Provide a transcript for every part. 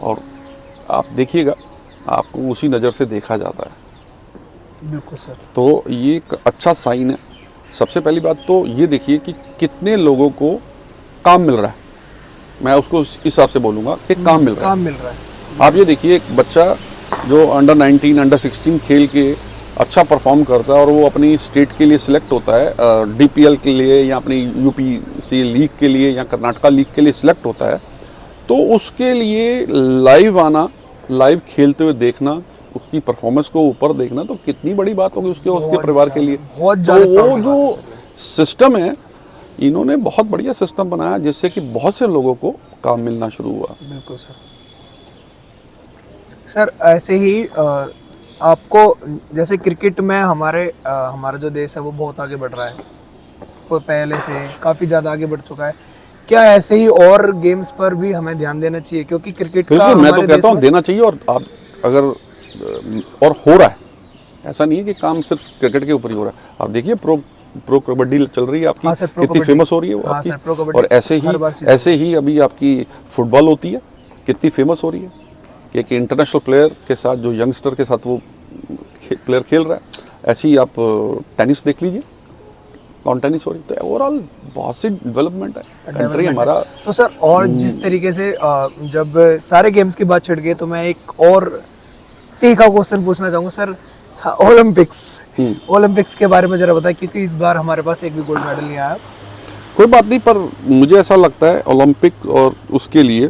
और आप देखिएगा, आपको उसी नज़र से देखा जाता है। बिल्कुल सर। तो ये एक अच्छा साइन है। सबसे पहली बात तो ये देखिए कि कितने लोगों को काम मिल रहा है। मैं उसको इस हिसाब से बोलूँगा कि काम मिल रहा काम है। मिल रहा है। आप ये देखिए, एक बच्चा जो अंडर 19 अंडर 16 खेल के अच्छा परफॉर्म करता है और वो अपनी स्टेट के लिए सिलेक्ट होता है, डीपीएल के लिए या अपनी यूपीसी लीग के लिए या कर्नाटका लीग के लिए सिलेक्ट होता है, तो उसके लिए लाइव आना, लाइव खेलते हुए देखना, उसकी परफॉर्मेंस को ऊपर देखना, तो कितनी बड़ी बात होगी उसके उसके परिवार के लिए। बहुत तो ज़्यादा वो प्राउड की बात जो है सर। सिस्टम है, इन्होंने बहुत बढ़िया सिस्टम बनाया जिससे कि बहुत से लोगों को काम मिलना शुरू हुआ। बिल्कुल सर। सर ऐसे ही आपको जैसे क्रिकेट में हमारा जो देश है वो बहुत आगे बढ़ रहा है, वो पहले से काफ़ी ज़्यादा आगे बढ़ चुका है। क्या ऐसे ही और गेम्स पर भी हमें ध्यान देना चाहिए, क्योंकि क्रिकेट का बिल्कुल, मैं तो हमारे कहता देश हूँ में देना चाहिए। और आप अगर और हो रहा है, ऐसा नहीं है कि काम सिर्फ क्रिकेट के ऊपर ही हो रहा है। आप देखिए, प्रो कबड्डी चल रही है आपकी, हाँ सर, प्रो कितनी कबड्डी। फेमस हो रही है वो हाँ आपकी। सर, प्रो कबड्डी और हर बार सीजन ऐसे ही अभी आपकी फुटबॉल होती है, कितनी फेमस हो रही है कि एक इंटरनेशनल प्लेयर के साथ, जो यंगस्टर के साथ वो प्लेयर खेल रहा है। ऐसे ही आप टेनिस देख लीजिए, लॉन टेनिस हो रही है। तो ओवरऑल बहुत सी डेवलपमेंट है कंट्री डेवलपमेंट हमारा। है। तो सर और जिस तरीके से जब सारे गेम्स की बात छिड़ गई, तो मैं एक और तीखा क्वेश्चन पूछना चाहूँगा सर। हाँ, ओलंपिक्स के बारे में जरा बताएं, क्योंकि इस बार हमारे पास एक भी गोल्ड मेडल नहीं आया। कोई बात नहीं, पर मुझे ऐसा लगता है ओलंपिक और उसके लिए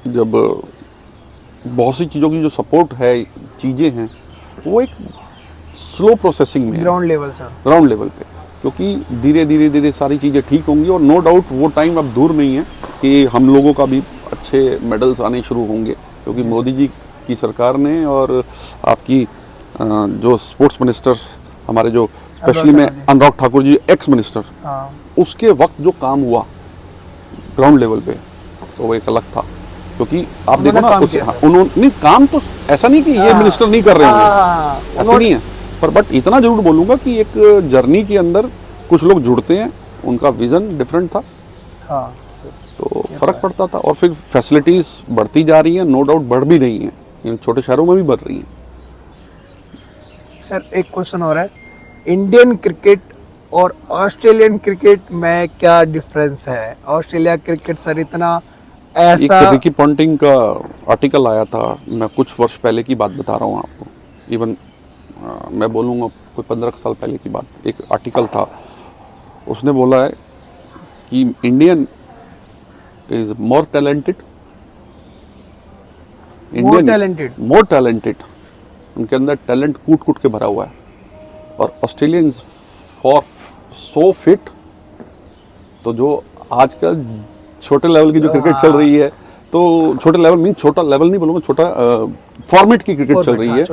जब बहुत सी चीज़ों की जो सपोर्ट है, चीज़ें हैं, वो एक स्लो प्रोसेसिंग में है, ground level sir. Ground level पे। क्योंकि धीरे धीरे धीरे सारी चीज़ें ठीक होंगी और नो डाउट वो टाइम अब दूर नहीं है कि हम लोगों का भी अच्छे मेडल्स आने शुरू होंगे। क्योंकि मोदी जी की सरकार ने और आपकी जो स्पोर्ट्स मिनिस्टर्स हमारे, जो स्पेशली में अनुराग ठाकुर जी एक्स मिनिस्टर, हाँ। उसके वक्त जो काम हुआ ग्राउंड लेवल पे, तो वो एक अलग था। क्योंकि आप देखो ना, उन्होंने काम तो ऐसा नहीं कि ये मिनिस्टर नहीं कर रहे होंगे, ऐसा नहीं है, पर बट इतना जरूर बोलूँगा कि एक जर्नी के अंदर कुछ लोग जुड़ते हैं, उनका विज़न डिफरेंट था। हाँ, तो फर्क पड़ता था। और फिर फैसिलिटीज़ बढ़ती जा रही हैं, नो डाउट बढ़ भी रही हैं, इन छोटे शहरों में भी बढ़ रही हैं। सर एक क्वेश्चन और है, इंडियन क्रिकेट और ऑस्ट्रेलियन क्रिकेट में क्या डिफरेंस है? ऑस्ट्रेलिया क्रिकेट सर इतना ऐसा, एक रिकी पॉन्टिंग का आर्टिकल आया था, मैं कुछ वर्ष पहले की बात बता रहा हूँ आपको, इवन मैं बोलूँगा कोई 15 साल पहले की बात। एक आर्टिकल था, उसने बोला है कि Indian is more talented, more talented, उनके अंदर टैलेंट कूट कूट के भरा हुआ है। और ऑस्ट्रेलियंस फॉर सो फिट। तो जो आजकल छोटे लेवल की जो क्रिकेट चल रही है, तो छोटे लेवल मीन, छोटा लेवल नहीं बोलूँगा, छोटा फॉर्मेट की क्रिकेट चल रही है,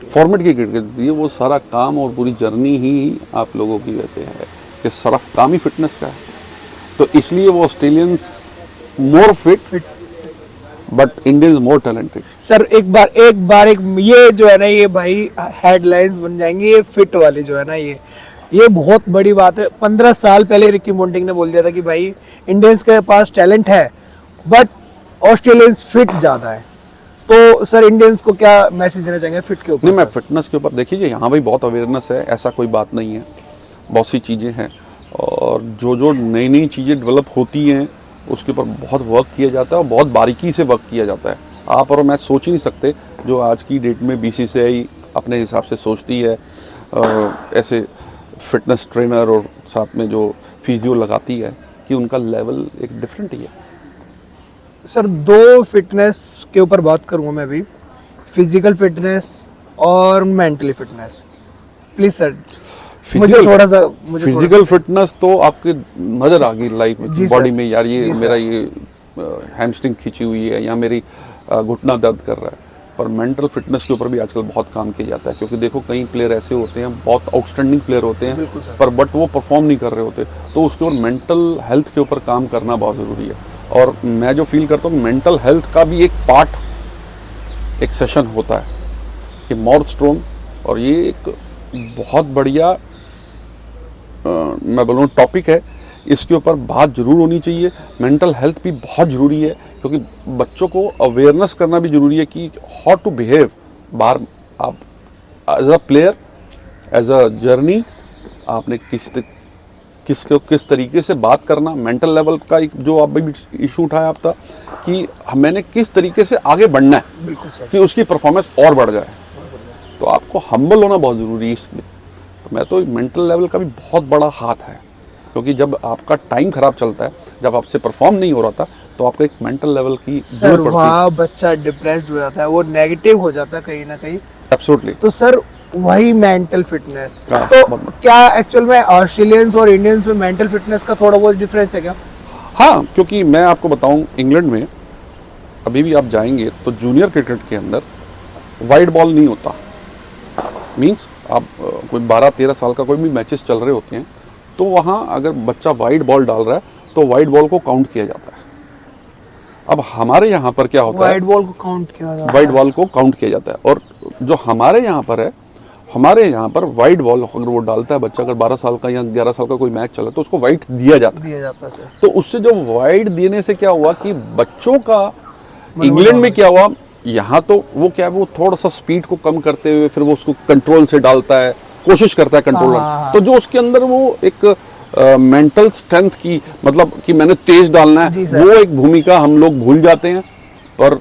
फॉर्मेट की क्रिकेट चलती है, वो सारा काम और पूरी जर्नी ही आप लोगों की वैसे है कि सारा काम ही फिटनेस का है। तो इसलिए वो Australians more fit, but Indians more talented. Sir एक बार ये जो है ना, ये भाई हेडलाइंस बन जाएंगे, ये फिट वाली जो है ना, ये बहुत बड़ी बात है। 15 साल पहले रिकी पॉन्टिंग ने बोल दिया था कि भाई इंडियंस के पास टैलेंट है, बट ऑस्ट्रेलियंस फिट ज़्यादा है। तो सर इंडियंस को क्या मैसेज देना चाहेंगे फिट के ऊपर? नहीं, मैं फिटनेस के ऊपर देखिए, यहाँ भी बहुत अवेयरनेस है, ऐसा कोई बात नहीं है, बहुत सी चीज़ें हैं। और जो नई नई चीज़ें डेवलप होती हैं, उसके ऊपर बहुत वर्क किया जाता है और बहुत बारीकी से वर्क किया जाता है। आप और मैं सोच ही नहीं सकते जो आज की डेट में बीसीसीआई अपने हिसाब से सोचती है, ऐसे फिटनेस ट्रेनर और साथ में जो फिजियो लगाती है, कि उनका लेवल एक डिफरेंट ही है। सर दो फिटनेस के ऊपर बात करूँगा मैं भी, फिजिकल फिटनेस और mentally fitness. Please sir physical fitness तो आपके नजर आ गई लाइफ में, बॉडी में, यार ये मेरा ये हैमस्ट्रिंग खिंची हुई है या मेरी घुटना दर्द कर रहा है। पर मेंटल फिटनेस के ऊपर भी आजकल बहुत काम किया जाता है। क्योंकि देखो, कई प्लेयर ऐसे होते हैं, बहुत आउटस्टैंडिंग प्लेयर होते हैं, पर बट वो परफॉर्म नहीं कर रहे होते, तो उसके ऊपर मेंटल हेल्थ के ऊपर काम करना बहुत ज़रूरी है। और मैं जो फील करता हूँ, मेंटल हेल्थ का भी एक पार्ट, एक सेशन होता है कि मोर स्ट्रॉन्ग, और ये एक बहुत बढ़िया मैं बोलूँ टॉपिक है इसके ऊपर बात ज़रूर होनी चाहिए। मेंटल हेल्थ भी बहुत ज़रूरी है, क्योंकि बच्चों को अवेयरनेस करना भी ज़रूरी है कि हाउ टू बिहेव। बाहर आप as a player, as a journey, आपने किस तरीके से बात करना। मेंटल लेवल का एक जो आप भी इशू उठाया आपका, कि मैंने किस तरीके से आगे बढ़ना है, बिल्कुल सर। कि उसकी परफॉर्मेंस और बढ़ जाए। तो आपको हम्बल होना बहुत ज़रूरी है इसमें। तो मैं तो मेंटल लेवल का भी बहुत बड़ा हाथ है, क्योंकि जब आपका टाइम खराब चलता है, जब आपसे परफॉर्म नहीं हो रहा था, तो आपका एक मेंटल लेवल की सर जरूरत पड़ती है। वहाँ बच्चा डिप्रेस्ड हो जाता है, वो नेगेटिव हो जाता है कहीं ना कहीं। एब्सोल्युटली। तो सर वही मेंटल फिटनेस, हाँ, तो बहुत- क्या एक्चुअल में ऑस्ट्रेलियंस और इंडियंस में मेंटल फिटनेस का थोड़ा बहुत डिफरेंस है क्या? हाँ, क्योंकि मैं आपको बताऊं, इंग्लैंड में अभी भी आप जाएंगे तो जूनियर क्रिकेट के अंदर वाइड बॉल नहीं होता। मींस आप कोई 12-13 साल का कोई भी मैचेस चल रहे होते हैं, तो वहाँ अगर बच्चा वाइड बॉल डाल रहा है तो वाइड बॉल को काउंट किया जाता है। अब हमारे यहाँ पर क्या होता है, वाइड बॉल को काउंट किया जाता वाइड है। बॉल को काउंट किया जाता है। और जो हमारे यहाँ पर है, हमारे यहाँ पर वाइड बॉल अगर वो डालता है बच्चा, अगर 12 साल का या 11 साल का कोई मैच चला, तो उसको वाइड दिया जाता है। दिया जाता है सर। तो उससे जो वाइड देने से क्या हुआ कि बच्चों का, इंग्लैंड में क्या हुआ, यहाँ तो वो क्या है, वो थोड़ा सा स्पीड को कम करते हुए फिर वो उसको कंट्रोल से डालता है, कोशिश करता है कंट्रोल। हाँ। तो जो उसके अंदर वो एक मेंटल स्ट्रेंथ की, मतलब कि मैंने तेज डालना जी है, सर। वो एक भूमिका हम लोग भूल जाते हैं। पर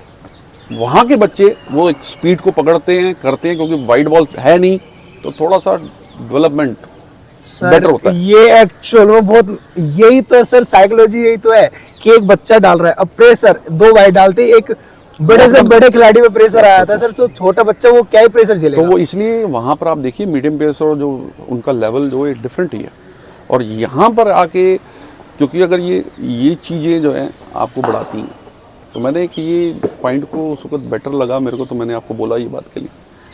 वहाँ के बच्चे वो एक स्पीड को पकड़ते हैं, करते हैं, क्योंकि वाइड बॉल है नहीं, तो थोड़ा सा डेवलपमेंट बेटर सर होता है। ये एक्चुअल में बहुत, यही तो है सर, साइकोलॉजी यही तो है कि एक बच्चा डाल रहा है, अब प्रेशर 2 वाइड डालते ही एक बड़े से बड़े खिलाड़ी पे प्रेशर आया था सर, तो छोटा बच्चा वो क्या ही प्रेशर तो झेलेगा। वो इसलिए वहाँ पर आप देखिए मीडियम पेस और जो उनका लेवल जो है डिफरेंट ही है। और यहाँ पर आके, क्योंकि अगर ये चीज़ें जो हैं आपको बढ़ाती हैं, तो मैंने एक ये पॉइंट को उस वक्त बेटर लगा मेरे को, तो मैंने आपको बोला ये बात के लिए।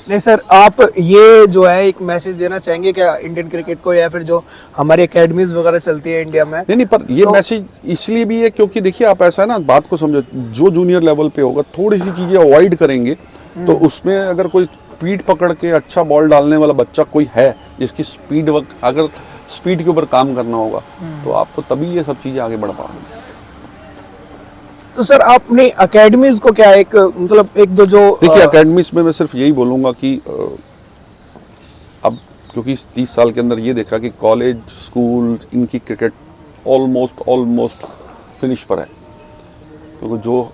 नहीं सर, आप ये जो है एक मैसेज देना चाहेंगे क्या इंडियन क्रिकेट को, या फिर जो हमारी एकेडमीज वगैरह चलती है इंडिया में? नहीं, पर ये मैसेज इसलिए भी है क्योंकि देखिए, आप ऐसा है ना, बात को समझो, जो जूनियर लेवल पे होगा थोड़ी सी चीज़ें अवॉइड करेंगे, तो उसमें अगर कोई स्पीड पकड़ के अच्छा बॉल डालने वाला बच्चा कोई है, जिसकी स्पीड, अगर स्पीड के ऊपर काम करना होगा, तो आपको तभी ये सब चीज़ें आगे बढ़ पाएंगे। तो सर आपने एकेडमीज को क्या एक मतलब एक दो जो देखिए, एकेडमीज में मैं सिर्फ यही बोलूँगा कि अब क्योंकि इस 30 साल के अंदर ये देखा कि कॉलेज, स्कूल, इनकी क्रिकेट ऑलमोस्ट फिनिश पर है, क्योंकि जो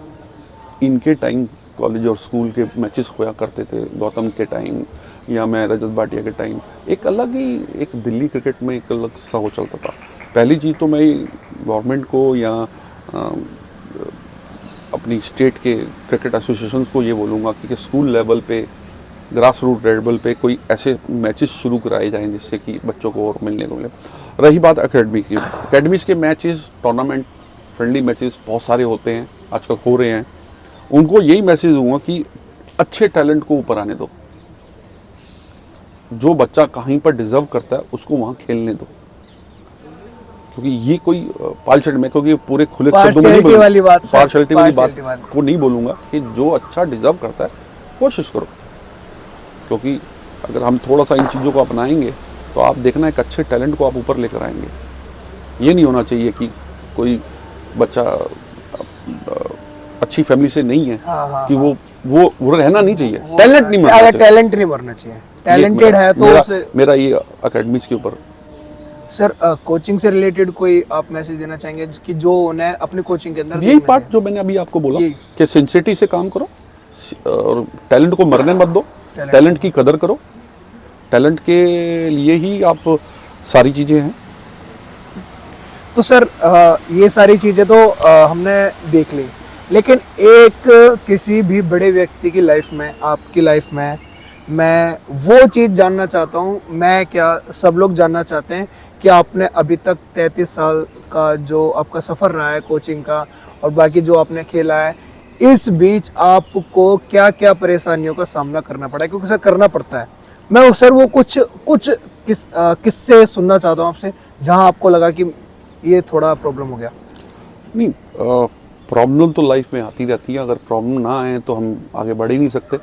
इनके टाइम कॉलेज और स्कूल के मैचेस होया करते थे, गौतम के टाइम या मैं रजत भाटिया के टाइम, एक अलग ही, एक दिल्ली क्रिकेट में एक अलग सा वो चलता था। पहली चीज़ तो मैं गवर्नमेंट को या अपनी स्टेट के क्रिकेट एसोसिएशंस को ये बोलूँगा कि स्कूल लेवल पे, ग्रास रूट लेवल पे कोई ऐसे मैचेस शुरू कराए जाएं जिससे कि बच्चों को और मिलने को मिले। रही बात एकेडमी की, एकेडमीज़ के मैचेस, टूर्नामेंट, फ्रेंडली मैचेस बहुत सारे होते हैं, आजकल हो रहे हैं। उनको यही मैसेज दूंगा कि अच्छे टैलेंट को ऊपर आने दो, जो बच्चा कहीं पर डिजर्व करता है उसको वहाँ खेलने दो, क्योंकि ये कोई पार्शियलिटी में, क्योंकि पूरे खुले शब्दों में नहीं पार्शियलिटी वाली बात सर, पार्शियलिटी वाली बात पार्शियलिटी वाली। को नहीं बोलूँगा कि जो अच्छा डिजर्व करता है कोशिश करो, क्योंकि अगर हम थोड़ा सा इन चीज़ों को अपनाएंगे तो आप देखना एक अच्छे टैलेंट को आप ऊपर लेकर आएंगे। ये नहीं होना चाहिए कि कोई बच्चा अच्छी फैमिली से नहीं है, हाँ, कि वो रहना नहीं चाहिए, टैलेंट नहीं मरना चाहिए। टैलेंट नहीं मरना चाहिए, टैलेंटेड है तो उसे। मेरा ये एकेडमीज के ऊपर। सर कोचिंग से रिलेटेड कोई आप मैसेज देना चाहेंगे कि जो उन्हें अपनी कोचिंग के अंदर यही पार्ट जो मैंने अभी आपको बोला कि सिंसियरिटी से काम करो और टैलेंट को मरने मत दो, टैलेंट की कदर करो, टैलेंट के लिए ही आप सारी चीज़ें हैं। तो सर ये सारी चीज़ें तो हमने देख ली, लेकिन एक किसी भी बड़े व्यक्ति की लाइफ में, आपकी लाइफ में, मैं वो चीज़ जानना चाहता हूँ, मैं क्या सब लोग जानना चाहते हैं कि आपने अभी तक 33 साल का जो आपका सफ़र रहा है कोचिंग का और बाकी जो आपने खेला है, इस बीच आपको क्या क्या परेशानियों का सामना करना पड़ा है? क्योंकि सर करना पड़ता है। मैं सर वो कुछ किस्से सुनना चाहता हूँ आपसे, जहाँ आपको लगा कि ये थोड़ा प्रॉब्लम हो गया। नहीं, प्रॉब्लम तो लाइफ में आती रहती है, अगर प्रॉब्लम ना आए तो हम आगे बढ़ ही नहीं सकते।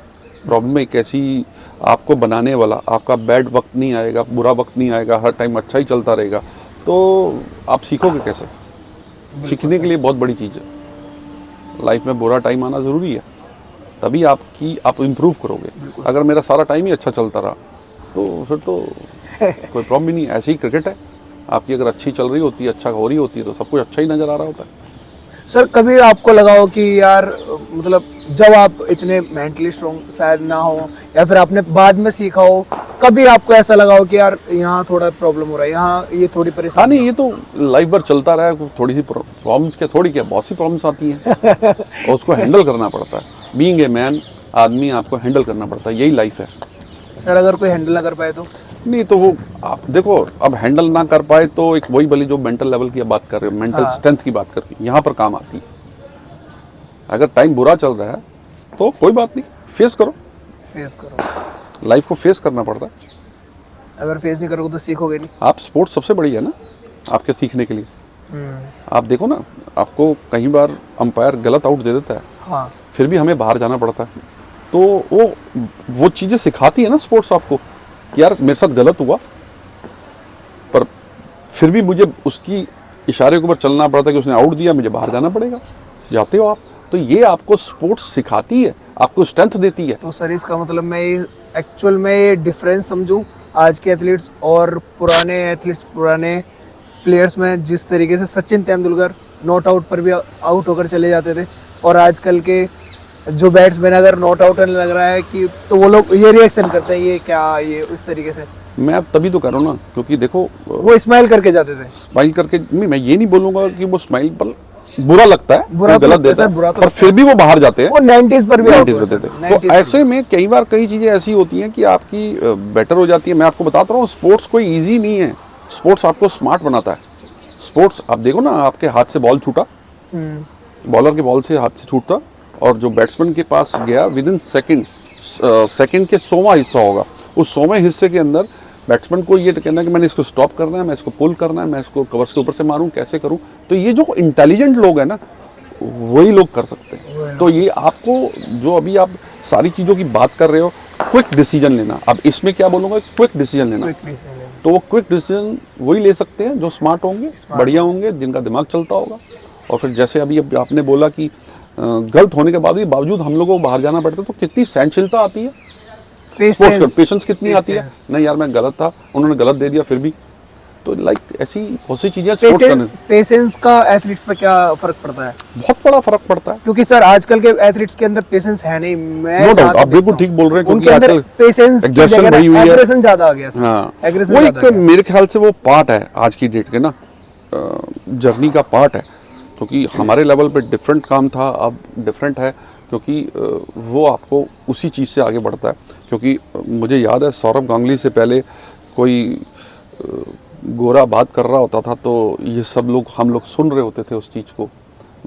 प्रॉब्लम एक ऐसी आपको बनाने वाला, आपका बैड वक्त नहीं आएगा, बुरा वक्त नहीं आएगा, हर टाइम अच्छा ही चलता रहेगा, तो आप सीखोगे कैसे? सीखने के लिए बहुत बड़ी चीज़ है। लाइफ में बुरा टाइम आना ज़रूरी है, तभी आप इम्प्रूव करोगे। अगर मेरा सारा टाइम ही अच्छा चलता रहा तो फिर तो कोई प्रॉब्लम ही नहीं। ऐसे ही क्रिकेट है, आपकी अगर अच्छी चल रही होती है, अच्छा हो रही होती है, तो सब कुछ अच्छा ही नज़र आ रहा होता है। सर कभी आपको लगा हो कि यार मतलब जब आप इतने मेंटली स्ट्रॉन्ग शायद ना हो, या फिर आपने बाद में सीखा हो, कभी आपको ऐसा लगा हो कि यार यहाँ थोड़ा प्रॉब्लम हो रहा है, यहाँ ये थोड़ी हाँ परेशानी? नहीं, ये तो लाइफ भर चलता रहा है। थोड़ी सी प्रॉब्लम्स क्या, थोड़ी क्या, बहुत सी प्रॉब्लम्स आती हैं और उसको हैंडल करना पड़ता है। बीइंग ए मैन, आदमी आपको हैंडल करना पड़ता है, यही लाइफ है। सर अगर कोई हैंडल ना कर पाए तो? नहीं तो वो आप देखो, अब हैंडल ना कर पाए तो एक वही वाली जो मेंटल लेवल की बात कर रहे हो, मेंटल स्ट्रेंथ की बात कर रहे हो, यहाँ पर काम आती है। अगर टाइम बुरा चल रहा है तो कोई बात नहीं, फेस करो। फेस करो, लाइफ को फेस करना पड़ता है। अगर फेस नहीं करोगे तो सीखोगे नहीं। आप स्पोर्ट्स सबसे बड़ी है ना आपके सीखने के लिए। आप देखो ना, आपको कई बार अंपायर गलत आउट दे देता है, हाँ, फिर भी हमें बाहर जाना पड़ता है। तो वो चीज़ें सिखाती है ना स्पोर्ट्स आपको कि यार मेरे साथ गलत हुआ, पर फिर भी मुझे उसकी इशारे के ऊपर चलना पड़ता है कि उसने आउट दिया, मुझे बाहर जाना पड़ेगा। जाते हो आप, तो ये आपको स्पोर्ट्स सिखाती है, आपको स्ट्रेंथ देती है। तो सर इसका मतलब मैं एक्चुअल में ये डिफरेंस समझूं आज के एथलीट्स और पुराने एथलीट्स, पुराने प्लेयर्स में, जिस तरीके से सचिन तेंदुलकर नॉट आउट पर भी आउट होकर चले जाते थे, और आजकल के जो बैट्समैन अगर नॉट आउट होने लग रहा है कि तो वो लोग ये रिएक्शन करते हैं, ये क्या, ये उस तरीके से। मैं अब तभी तो कर रहा हूँ ना, क्योंकि देखो वो स्माइल करके जाते थे। स्माइल करके नहीं, मैं ये नहीं बोलूंगा कि वो स्माइल पर बुरा लगता है, बुरा वो तो गलत देता सर, है, बुरा तो पर फिर भी वो बाहर जाते हैं। वो 90s पर भी 90s out हुआ में देते सर, हैं। तो 90s ऐसे में कई बार कई चीजें ऐसी होती हैं कि आपकी बेटर हो जाती है। मैं आपको बताता रहा हूँ, स्पोर्ट्स कोई इजी नहीं है। स्पोर्ट्स आपको स्मार्ट बनाता है। स्पोर्ट्स आप देखो ना, आपके हाथ से बॉल छूटा, बॉलर के बॉल से हाथ से छूटता, और जो बैट्समैन के पास गया विद इन सेकंड के 100वां हिस्सा होगा, उस 100वें हिस्से के अंदर बैट्समैन को ये कहना है कि मैंने इसको स्टॉप करना है, मैं इसको पुल करना है, मैं इसको कवर्स के ऊपर से मारूं, कैसे करूं। तो ये जो इंटेलिजेंट लोग हैं ना, वही लोग कर सकते हैं। तो ये आपको जो अभी आप सारी चीज़ों की बात कर रहे हो, क्विक डिसीजन लेना, अब इसमें क्या बोलूँगा, क्विक डिसीजन लेना। तो वो क्विक डिसीजन वही ले सकते हैं जो स्मार्ट होंगे, बढ़िया होंगे, जिनका दिमाग चलता होगा। और फिर जैसे अभी आपने बोला कि गलत होने के बावजूद हम लोगों को बाहर जाना पड़ता है, तो कितनी सहनशीलता आती है, पेशेंस कितनी आती है। नहीं यार मैं गलत था, उन्होंने गलत दे दिया, फिर भी तो लाइक ऐसी बहुत सी चीजें। पेशेंस का एथलीट्स पे क्या फर्क पड़ता है? बहुत बड़ा फर्क पड़ता है, क्योंकि सर आजकल के एथलीट्स के अंदर पेशेंस है नहीं। मैं नो डाउट, आप बिल्कुल ठीक बोल रहे हैं, उनके अंदर पेशेंस की जगह एग्रेशन ज्यादा आ गया सर। हाँ, एग्रेशन वो एक मेरे ख्याल से वो पार्ट है आज की डेट के ना, जर्नी का पार्ट है। क्योंकि हमारे लेवल पे डिफरेंट काम था, अब डिफरेंट है, क्योंकि वो आपको उसी चीज़ से आगे बढ़ता है। क्योंकि मुझे याद है सौरभ गांगुली से पहले कोई गोरा बात कर रहा होता था तो ये सब लोग, हम लोग सुन रहे होते थे उस चीज़ को,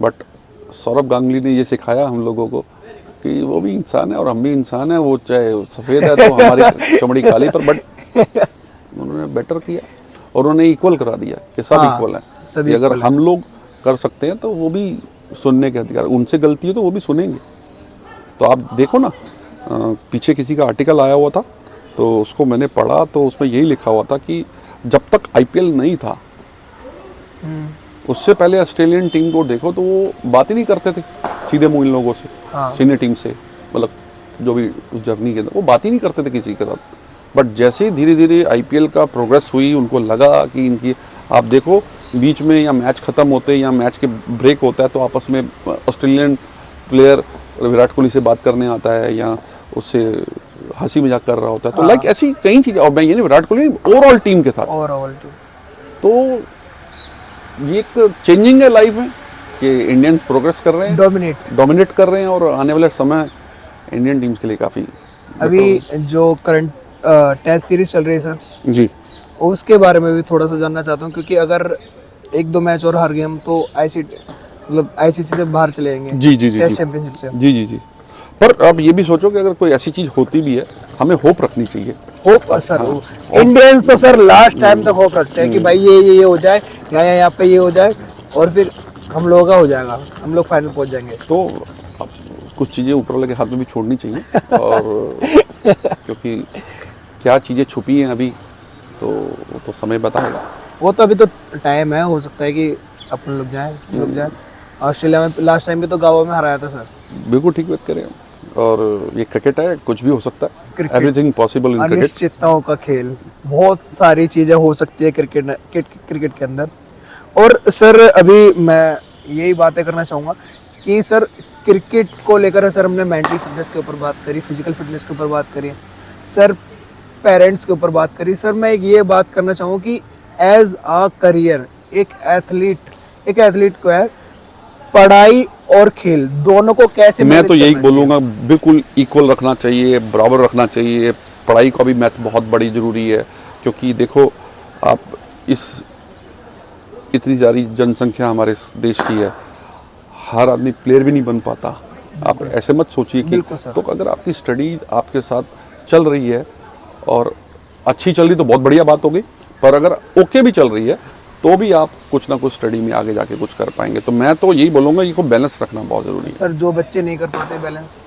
बट सौरभ गांगुली ने ये सिखाया हम लोगों को कि वो भी इंसान है और हम भी इंसान है। वो चाहे सफ़ेद है तो हमारी चमड़ी काली पर, बट उन्होंने बेटर किया और उन्होंने इक्वल करा दिया कि सब इक्वल हैं। सभी अगर हम लोग कर सकते हैं तो वो भी सुनने के अधिकार, उनसे गलती है तो वो भी सुनेंगे। तो आप देखो ना, पीछे किसी का आर्टिकल आया हुआ था तो उसको मैंने पढ़ा, तो उसमें यही लिखा हुआ था कि जब तक आईपीएल नहीं था उससे पहले ऑस्ट्रेलियन टीम को देखो तो वो बात ही नहीं करते थे सीधे मुंह इन लोगों से, सीनियर टीम से, मतलब जो भी उस जर्नी के अंदर वो बात ही नहीं करते थे किसी के साथ। बट जैसे ही धीरे धीरे आईपीएल का प्रोग्रेस हुई, उनको लगा कि इनकी, आप देखो बीच में या मैच ख़त्म होते या मैच के ब्रेक होता है तो आपस में ऑस्ट्रेलियन प्लेयर विराट कोहली से बात करने आता है या उससे हंसी मजाक कर रहा होता है। तो लाइक ऐसी कई चीज़ें, और मैं ये नहीं विराट कोहली, ओवरऑल टीम के साथ, ओवरऑल टीम। तो ये एक चेंजिंग है लाइफ में कि इंडियन प्रोग्रेस कर रहे हैं, डोमिनेट कर रहे हैं, और आने वाले समय इंडियन टीम्स के लिए काफ़ी। अभी जो करंट टेस्ट सीरीज चल रही है सर जी, उसके बारे में भी थोड़ा सा जानना चाहता हूँ, क्योंकि अगर एक दो मैच और हार गए हम तो आईसीसी से बाहर चले जाएंगे। जी जी जी, टेस्ट चैंपियनशिप से। जी जी जी। पर अब ये भी सोचो कि अगर कोई ऐसी चीज़ होती भी है, हमें होप रखनी चाहिए। होप सर, इंडियंस तो सर लास्ट टाइम तक होप रखते हैं कि भाई ये हो जाए, यहाँ पे ये हो जाए, और फिर हम लोगों का हो जाएगा, हम लोग फाइनल पहुँच जाएंगे। तो अब कुछ चीज़ें ऊपर वाले के हाथ में भी छोड़नी चाहिए, और क्योंकि क्या चीज़ें छुपी हैं अभी तो वो तो समय बताएगा। वो तो अभी तो टाइम है, हो सकता है कि अपन लोग जाए। ऑस्ट्रेलिया में लास्ट टाइम भी तो गाँव में हराया था सर। बिल्कुल ठीक बात करें। और ये क्रिकेट है, कुछ भी हो सकता है, cricket. Everything possible in cricket. अनिश्चितताओं का खेल, बहुत सारी चीज़ें हो सकती है क्रिकेट के अंदर। और सर अभी मैं यही बातें करना चाहूँगा कि सर क्रिकेट को लेकर सर हमने मेंटल फिटनेस के ऊपर बात करी, फिजिकल फिटनेस के ऊपर बात करी सर, पेरेंट्स के ऊपर बात करी सर। मैं ये बात करना चाहूँगा कि एज आ करियर एक एथलीट को है पढ़ाई और खेल दोनों को कैसे मैं तो manage यही करना चाहिए? बोलूँगा, बिल्कुल इक्वल रखना चाहिए, बराबर रखना चाहिए। पढ़ाई का भी महत्व बहुत बड़ी ज़रूरी है, क्योंकि देखो आप इस इतनी सारी जनसंख्या हमारे देश की है, हर आदमी प्लेयर भी नहीं बन पाता। आप ऐसे मत सोचिए कि बिल्कुल सर। तो अगर आपकी स्टडी आपके साथ चल रही है और अच्छी चल रही तो बहुत बढ़िया बात होगी, पर अगर ओके भी चल रही है तो भी आप कुछ ना कुछ स्टडी में आगे जाके कुछ कर पाएंगे। तो मैं तो यही बोलूँगा कि बैलेंस रखना बहुत ज़रूरी है। सर जो बच्चे नहीं कर पाते बैलेंस,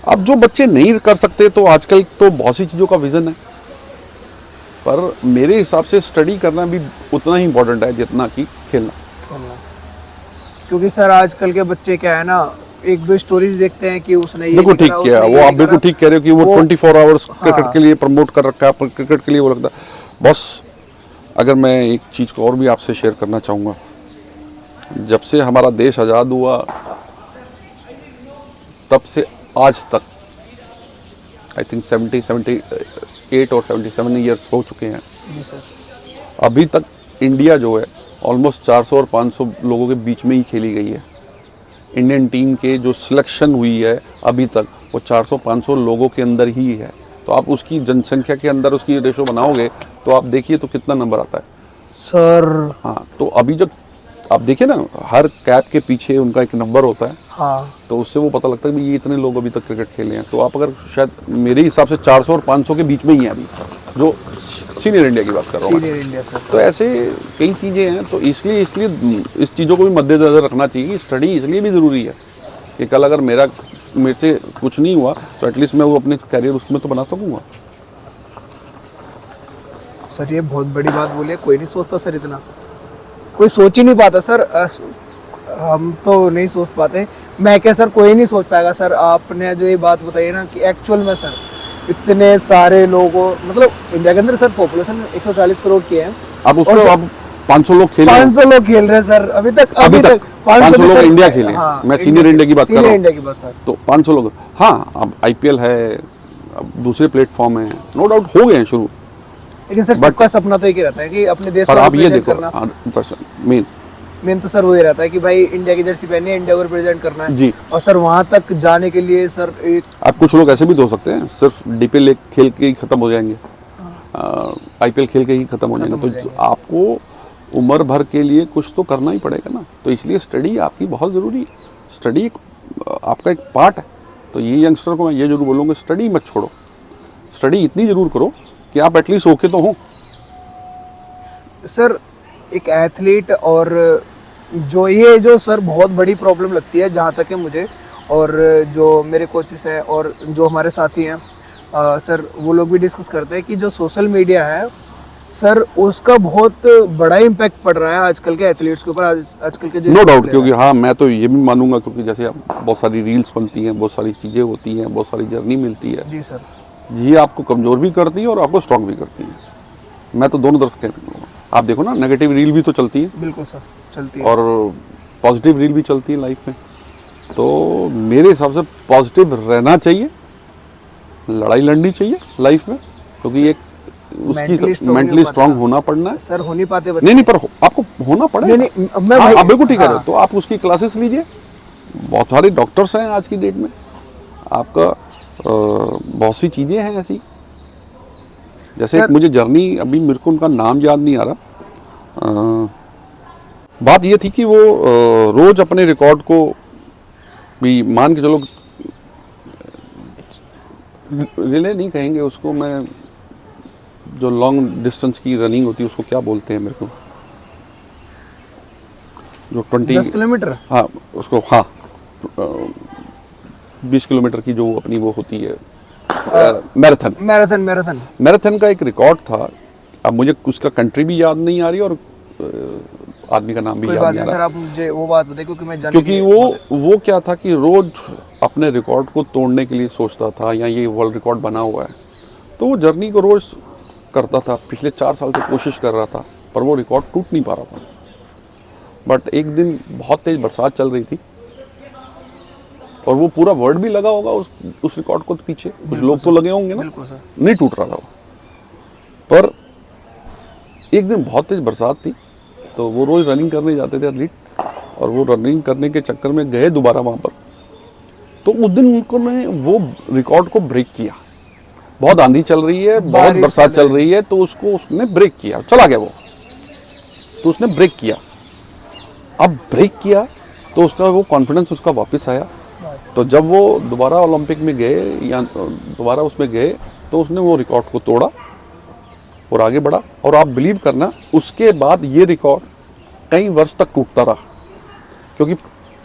अब जो बच्चे नहीं कर सकते तो आजकल तो बहुत सी चीज़ों का विज़न है, पर मेरे हिसाब से स्टडी करना भी उतना ही इम्पोर्टेंट है जितना कि खेलना। क्योंकि सर आजकल के बच्चे क्या है ना, एक दो स्टोरीज देखते हैं कि उसने ये बिल्कुल नहीं ठीक करा, किया, उसने वो ये आप नहीं बिल्कुल करा। ठीक कह रहे हो कि वो 24 आवर्स क्रिकेट हाँ। के लिए प्रमोट कर रखा है, पर क्रिकेट के लिए वो लगता है। बस अगर मैं एक चीज़ को और भी आपसे शेयर करना चाहूँगा, जब से हमारा देश आज़ाद हुआ तब से आज तक आई थिंक 78 और 77 ईयर्स हो चुके हैं। जी सर। अभी तक इंडिया जो है ऑलमोस्ट 400 और 500 लोगों के बीच में ही खेली गई है। इंडियन टीम के जो सिलेक्शन हुई है अभी तक वो 400-500 लोगों के अंदर ही है। तो आप उसकी जनसंख्या के अंदर उसकी रेशो बनाओगे तो आप देखिए तो कितना नंबर आता है सर। हाँ, तो अभी जब आप देखिए ना, हर कैप के पीछे उनका एक नंबर होता है, हाँ तो उससे वो पता लगता है कि ये इतने लोग अभी तक क्रिकेट खेले हैं। तो आप अगर शायद मेरे हिसाब से 400 और 500 के बीच में ही है अभी, जो सीनियर इंडिया की बात कर रहा हूँ। Senior India sir. तो ऐसे कई चीज़ें हैं, तो इसलिए इस चीज़ों को भी मद्देनजर रखना चाहिए कि स्टडी इसलिए भी ज़रूरी है कि कल अगर मेरे से कुछ नहीं हुआ तो एटलीस्ट मैं वो अपने कैरियर उसमें तो बना सकूँगा। सर ये बहुत बड़ी बात बोली है, कोई नहीं सोचता सर, इतना कोई सोच ही नहीं पाता सर। हम तो नहीं सोच पाते, मैं क्या सर, कोई नहीं सोच पाएगा सर। आपने जो ये बात बताई ना कि एक्चुअल में सर इतने सारे लोगों, मतलब इंडिया के अंदर सर पॉपुलेशन 140 करोड़ की है। अब उसमें अब 500 लोग खेल 500 लोग खेल रहे हैं सर अभी तक 500 लोग सर, इंडिया खेले। हाँ, मैं सीनियर इंडिया की बात कर रहा सीनियर हूँ। इंडिया की बात सर। तो 500 लोग, हाँ, अब IPL है, अब दूसरे प्लेटफॉर्म है, नो डाउट हो गए हैं शुरू। लेकिन सर सबका सपना तो एक ही रहता है कि अपने देश पर को आप ये रिप्रेजेंट देखो करना। 100% मेन तो सर वही रहता है कि भाई इंडिया की जर्सी पहनी है, इंडिया को रिप्रेजेंट करना है जी। और सर वहां तक जाने के लिए सर एक अब कुछ लोग ऐसे भी तो हो सकते हैं सिर्फ DPL खेल के ही खत्म हो जाएंगे, IPL खेल के ही खत्म हो जाएंगे। तो आपको उम्र भर के लिए कुछ तो करना ही पड़ेगा ना। तो इसलिए स्टडी आपकी बहुत ज़रूरी है, स्टडी आपका एक पार्ट है। तो ये यंगस्टर को मैं ये जरूर बोलूँगा, स्टडी मत छोड़ो, स्टडी इतनी ज़रूर करो कि आप एटलीस्ट ओके तो हो। सर एक एथलीट और जो सर बहुत बड़ी प्रॉब्लम लगती है जहाँ तक है मुझे, और जो मेरे कोचेस हैं और जो हमारे साथी हैं सर, वो लोग भी डिस्कस करते हैं कि जो सोशल मीडिया है सर उसका बहुत बड़ा इम्पैक्ट पड़ रहा है आजकल के एथलीट्स के ऊपर, आजकल के जो नो डाउट, player क्योंकि हैं। हाँ मैं तो ये भी मानूंगा, क्योंकि जैसे अब बहुत सारी रील्स बनती हैं, बहुत सारी चीज़ें होती हैं, बहुत सारी जर्नी मिलती है, जी सर। ये आपको कमज़ोर भी करती है और आपको स्ट्रांग भी करती है। मैं तो दोनों तरफ कहूँगा। आप देखो ना, नेगेटिव रील भी तो चलती है बिल्कुल सर, चलती है। और पॉजिटिव रील भी चलती है लाइफ में। तो मेरे हिसाब से पॉजिटिव रहना चाहिए, लड़ाई लड़नी चाहिए लाइफ में, क्योंकि एक उसकी मेंटली स्ट्रांग होना पड़ना है। सर हो नहीं पाते बच्चे। नहीं, पर आपको होना पड़ेगा। नहीं, मैं हाँ, भाई- आप बिल्कुल ठीक है। हाँ। तो आप उसकी क्लासेस लीजिए, बहुत सारे डॉक्टर्स हैं आज की डेट में, आपका बहुत सी चीज़ें हैं ऐसी। जैसे एक मुझे जर्नी, अभी मेरे को उनका नाम याद नहीं आ रहा, बात ये थी कि वो रोज़ अपने रिकॉर्ड को भी मान के चलो, रिले नहीं कहेंगे उसको, मैं जो लॉन्ग डिस्टेंस की रनिंग होती है उसको क्या बोलते हैं, मेरे को जो 10 किलोमीटर, हाँ उसको, हाँ 20 किलोमीटर की जो अपनी वो होती है मैराथन। मैराथन मैराथन का एक रिकॉर्ड था अब मुझे उसका कंट्री भी याद नहीं आ रही और आदमी का नाम भी कोई याद बात नहीं आ नहीं सर, रहा, आप मुझे वो बात बताइए क्योंकि मैं क्योंकि वो क्या था कि रोज अपने रिकॉर्ड को तोड़ने के लिए सोचता था, या ये वर्ल्ड रिकॉर्ड बना हुआ है, तो वो जर्नी को रोज करता था। पिछले 4 साल से कोशिश कर रहा था, पर वो रिकॉर्ड टूट नहीं पा रहा था। बट एक दिन बहुत तेज बरसात चल रही थी और वो पूरा वर्ल्ड भी लगा होगा उस रिकॉर्ड को पीछे, कुछ लोग तो लगे होंगे ना, बिल्कुल सर। नहीं टूट रहा था वो। पर एक दिन बहुत तेज बरसात थी, तो वो रोज रनिंग करने जाते थे एथलीट, और वो रनिंग करने के चक्कर में गए दोबारा वहाँ पर, तो उस दिन उन्होंने वो रिकॉर्ड को ब्रेक किया। बहुत आंधी चल रही है, बहुत बारिश बरसात चल चल रही है, तो उसने ब्रेक किया, चला गया वो, तो उसने ब्रेक किया। अब ब्रेक किया तो उसका वो कॉन्फिडेंस उसका वापस आया। तो जब वो दोबारा ओलंपिक में गए या दोबारा उसमें गए, तो उसने वो रिकॉर्ड को तोड़ा और आगे बढ़ा। और आप बिलीव करना, उसके बाद ये रिकॉर्ड कई वर्ष तक टूटता रहा, क्योंकि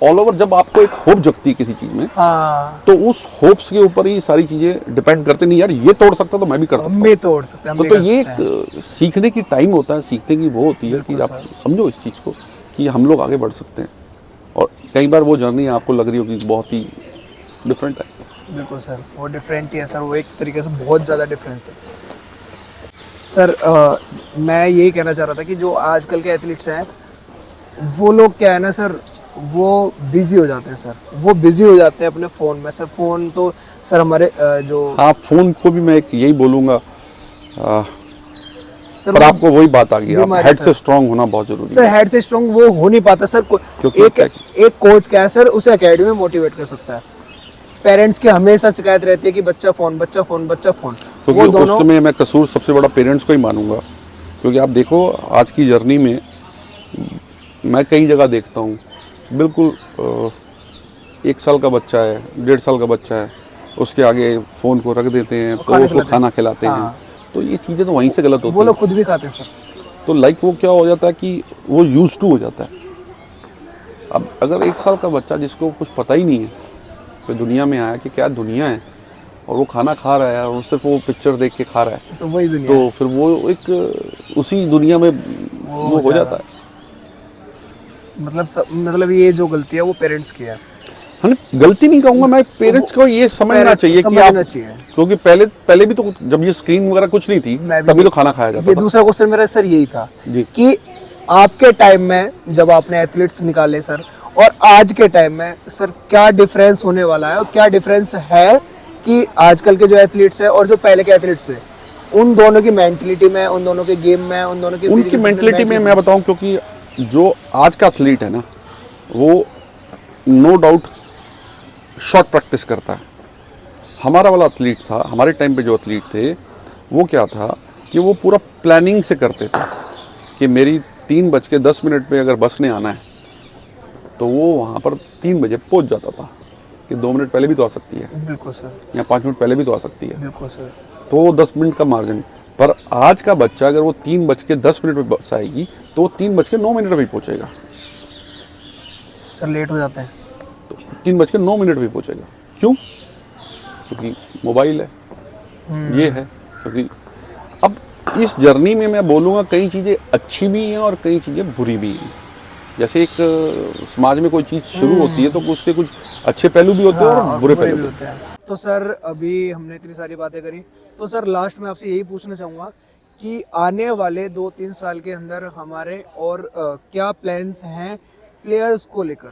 ऑल ओवर जब आपको एक होप जगती है किसी चीज में, हाँ, तो उस होप्स के ऊपर ही सारी चीजें डिपेंड करते। नहीं यार, ये तोड़ सकता तो मैं भी कर सकता हूं। मैं तोड़ सकते हैं, हम भी तो कर ये सकते हैं। एक सीखने की टाइम होता है, सीखने की वो होती है कि बिल्कुल आप सर। समझो इस चीज को कि हम लोग आगे बढ़ सकते हैं। और कई बार वो जर्नी आपको लग रही होगी बहुत ही डिफरेंट है। बिल्कुल सर, वो डिफरेंट ही है सर, वो एक तरीके से बहुत ज़्यादा डिफरेंस है सर। मैं यही कहना चाह रहा था कि जो आजकल के एथलीट्स हैं, वो लोग क्या है ना सर, वो बिजी हो जाते हैं सर, वो बिजी हो जाते हैं अपने फ़ोन में सर। फ़ोन तो सर हमारे जो आप फोन को भी मैं एक यही बोलूंगा, सर पर वो आपको वही बात आ गई, आप बीमारी हेड सर। से स्ट्रांग होना बहुत जरूरी सर है। हेड से स्ट्रांग वो हो नहीं पाता सर। क्योंकि एक कोच क्या है सर, उसे एकेडमी में मोटिवेट कर सकता है। पेरेंट्स की हमेशा शिकायत रहती है कि बच्चा फ़ोन, बच्चा फ़ोन, बच्चा फ़ोन। वो क्योंकि दोनों उसमें मैं कसूर सबसे बड़ा पेरेंट्स को ही मानूंगा। क्योंकि आप देखो आज की जर्नी में मैं कई जगह देखता हूँ, बिल्कुल 1 साल का बच्चा है, 1.5 साल का बच्चा है, उसके आगे फ़ोन को रख देते हैं, तो खाना उसको खिलाते खाना खिलाते हैं। हाँ। तो ये चीज़ें तो वहीं से गलत होती वो लोग हैं। खुद भी खाते हैं सर। तो लाइक वो क्या हो जाता है कि वो यूज टू हो जाता है। अब अगर 1 साल का बच्चा जिसको कुछ पता ही नहीं है कि दुनिया में आया कि क्या दुनिया है, और वो खाना खा रहा है और सिर्फ वो पिक्चर देख के खा रहा है, तो वही दुनिया तो फिर वो एक उसी दुनिया में वो हो जाता है। मतलब ये जो गलती है वो पेरेंट्स की है। हाँ, गलती नहीं कहूँगा मैं, पेरेंट्स को ये समझना चाहिए कि आप, समझना चाहिए। क्योंकि पहले भी तो जब ये स्क्रीन वगैरह कुछ नहीं थी मैं भी तभी तो खाना खाया जाता ये था। दूसरा क्वेश्चन मेरा सर यही था जी। कि आपके टाइम में जब आपने एथलीट्स निकाले सर, और आज के टाइम में सर क्या डिफरेंस होने वाला है, और क्या डिफरेंस है कि आजकल के जो एथलीट्स हैं और जो पहले के एथलीट्स थे, उन दोनों की मेंटलिटी में, उन दोनों के गेम में, उन दोनों की उनकी physical मेंटलिटी में mentality मैं बताऊं, क्योंकि जो आज का एथलीट है ना, वो नो डाउट शॉर्ट प्रैक्टिस करता है। हमारा वाला एथलीट था, हमारे टाइम पे जो एथलीट थे, वो क्या था कि वो पूरा प्लानिंग से करते थे कि मेरी 3:10 पे अगर बस ने आना है, तो वो वहाँ पर 3 बजे पहुँच जाता था कि 2 मिनट पहले भी तो आ सकती है, बिल्कुल सर, या 5 मिनट पहले भी तो आ सकती है, बिल्कुल सर। तो वो 10 मिनट का मार्जिन। पर आज का बच्चा अगर वो 3:10 पे बस आएगी, तो वो 3:09 पे पहुँचेगा, सर लेट हो जाते हैं। तो 3:09 पे पहुँचेगा। क्यों? क्योंकि मोबाइल है, ये है। क्योंकि अब इस जर्नी में मैं बोलूँगा कई चीज़ें अच्छी भी हैं और कई चीज़ें बुरी भी हैं। जैसे एक समाज में कोई चीज़ शुरू होती है तो उसके कुछ अच्छे पहलू भी होते हैं और बुरे पहलू भी होते हैं। तो सर अभी हमने इतनी सारी बातें करी, तो सर लास्ट में आपसे यही पूछना चाहूँगा कि आने वाले 2-3 साल के अंदर हमारे और क्या प्लान्स हैं प्लेयर्स को लेकर?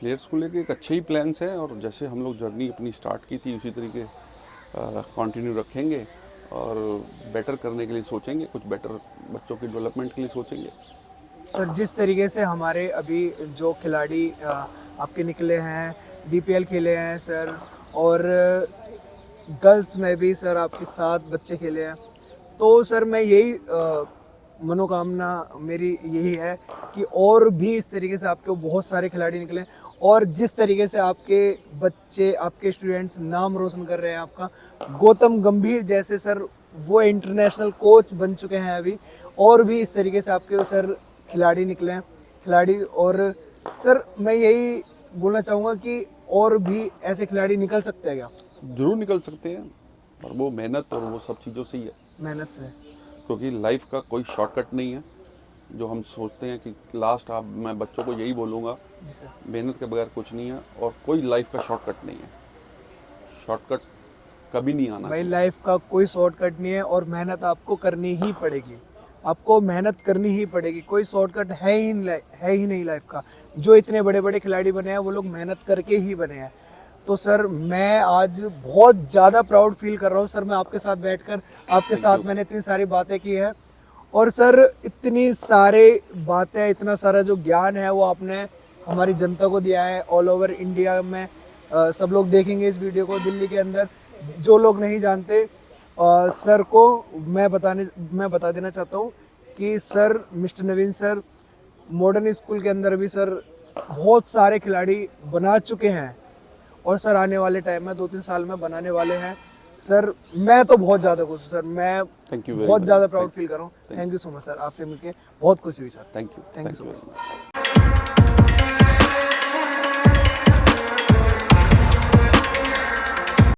प्लेयर्स को लेकर एक अच्छे ही प्लान्स हैं, और जैसे हम लोग जर्नी अपनी स्टार्ट की थी उसी तरीके कंटिन्यू रखेंगे और बेटर करने के लिए सोचेंगे, कुछ बेटर बच्चों की डेवलपमेंट के लिए सोचेंगे। सर जिस तरीके से हमारे अभी जो खिलाड़ी आपके निकले हैं, DPL खेले हैं सर, और गर्ल्स में भी सर आपके 7 बच्चे खेले हैं, तो सर मैं यही मनोकामना मेरी यही है कि और भी इस तरीके से आपके बहुत सारे खिलाड़ी निकले, और जिस तरीके से आपके बच्चे, आपके स्टूडेंट्स नाम रोशन कर रहे हैं आपका, गौतम गंभीर जैसे सर वो इंटरनेशनल कोच बन चुके हैं अभी, और भी इस तरीके से आपके सर खिलाड़ी निकले हैं खिलाड़ी। और सर मैं यही बोलना चाहूँगा कि और भी ऐसे खिलाड़ी निकल सकते हैं क्या? जरूर निकल सकते हैं, और वो मेहनत और वो सब चीज़ों से ही है। मेहनत से। क्योंकि लाइफ का कोई शॉर्टकट नहीं है। जो हम सोचते हैं कि लास्ट आप, मैं बच्चों को यही बोलूँगा, जी सर। मेहनत के बगैर कुछ नहीं है और कोई लाइफ का शॉर्टकट नहीं है। शॉर्टकट कभी नहीं आना भाई चाहिए। लाइफ का कोई शॉर्टकट नहीं है और मेहनत आपको करनी ही पड़ेगी। आपको मेहनत करनी ही पड़ेगी, कोई शॉर्टकट है ही नहीं लाइफ का। जो इतने बड़े बड़े खिलाड़ी बने हैं वो लोग मेहनत करके ही बने हैं। तो सर मैं आज बहुत ज़्यादा प्राउड फील कर रहा हूँ सर, मैं आपके साथ बैठकर, आपके साथ मैंने इतनी सारी बातें की हैं। और सर इतनी सारे बातें, इतना सारा जो ज्ञान है वो आपने हमारी जनता को दिया है। ऑल ओवर इंडिया में सब लोग देखेंगे इस वीडियो को, दिल्ली के अंदर जो लोग नहीं जानते सर को मैं बता देना चाहता हूँ कि सर, मिस्टर नवीन सर मॉडर्न स्कूल के अंदर भी सर बहुत सारे खिलाड़ी बना चुके हैं और सर आने वाले टाइम में 2-3 साल में बनाने वाले हैं। सर मैं तो बहुत ज़्यादा खुश हूँ सर, मैं Thank you very बहुत much. ज़्यादा प्राउड फील कर रहा हूँ। Thank you so much sir, आपसे मिलके बहुत खुशी हुई sir. Thank you Thank you so much.